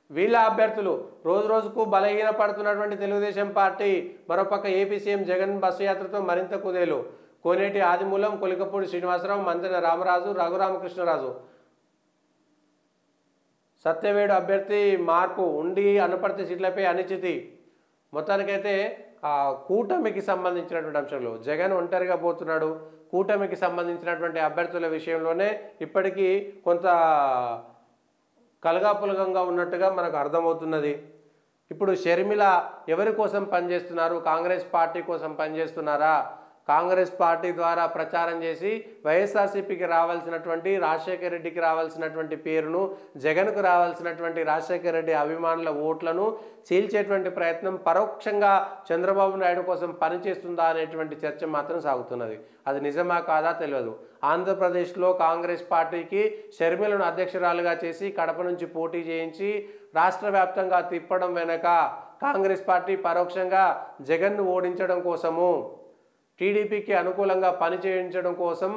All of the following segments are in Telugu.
వీళ్ళ అభ్యర్థులు రోజు రోజుకు బలహీనపడుతున్నటువంటి తెలుగుదేశం పార్టీ మరోపక్క ఏపీ సీఎం జగన్ బస్సు యాత్రతో మరింత కుదేలు. కోనేటి ఆదిమూలం, కొలికపూడి శ్రీనివాసరావు, మంతెన రామరాజు, రఘురామకృష్ణరాజు. సత్యవేడు అభ్యర్థి మార్పు, ఉండి అనపర్తి సీట్లపై అనిశ్చితి. మొత్తానికైతే కూటమికి సంబంధించినటువంటి అంశంలో జగన్ ఒంటరిగా పోతున్నాడు. కూటమికి సంబంధించినటువంటి అభ్యర్థుల విషయంలోనే ఇప్పటికీ కొంత కలగాపులగంగా ఉన్నట్టుగా మనకు అర్థమవుతున్నది. ఇప్పుడు షర్మిల ఎవరి కోసం పనిచేస్తున్నారు? కాంగ్రెస్ పార్టీ కోసం పనిచేస్తున్నారా? కాంగ్రెస్ పార్టీ ద్వారా ప్రచారం చేసి వైఎస్ఆర్సీపీకి రావాల్సినటువంటి, రాజశేఖర రెడ్డికి రావాల్సినటువంటి పేరును, జగన్కు రావాల్సినటువంటి రాజశేఖర రెడ్డి అభిమానుల ఓట్లను చీల్చేటువంటి ప్రయత్నం పరోక్షంగా చంద్రబాబు నాయుడు కోసం పనిచేస్తుందా అనేటువంటి చర్చ మాత్రం సాగుతున్నది. అది నిజమా కాదా తెలియదు. ఆంధ్రప్రదేశ్లో కాంగ్రెస్ పార్టీకి షర్మిలను అధ్యక్షురాలుగా చేసి కడప నుంచి పోటీ చేయించి రాష్ట్ర వ్యాప్తంగా తిప్పడం వెనక కాంగ్రెస్ పార్టీ పరోక్షంగా జగన్ను ఓడించడం కోసము, టీడీపీకి అనుకూలంగా పనిచేయించడం కోసం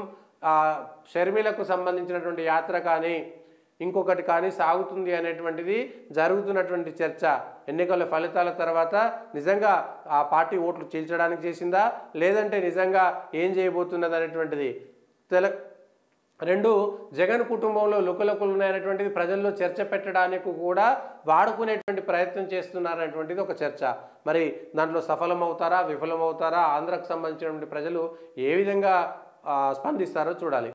షర్మిలకు సంబంధించినటువంటి యాత్ర కానీ ఇంకొకటి కానీ సాగుతుంది అనేటువంటిది జరుగుతున్నటువంటి చర్చ. ఎన్నికల ఫలితాల తర్వాత నిజంగా ఆ పార్టీ ఓట్లు చీల్చడానికి చేసిందా, లేదంటే నిజంగా ఏం చేయబోతున్నది అనేటువంటిది రెండు జగన్ కుటుంబంలో లుకలుకలు ఉన్నాయనేటువంటిది ప్రజల్లో చర్చ పెట్టడానికి కూడా వాడుకునేటువంటి ప్రయత్నం చేస్తున్నారనేటువంటిది ఒక చర్చ. మరి దాంట్లో సఫలమవుతారా, విఫలమవుతారా, ఆంధ్రకు సంబంధించినటువంటి ప్రజలు ఏ విధంగా స్పందిస్తారో చూడాలి.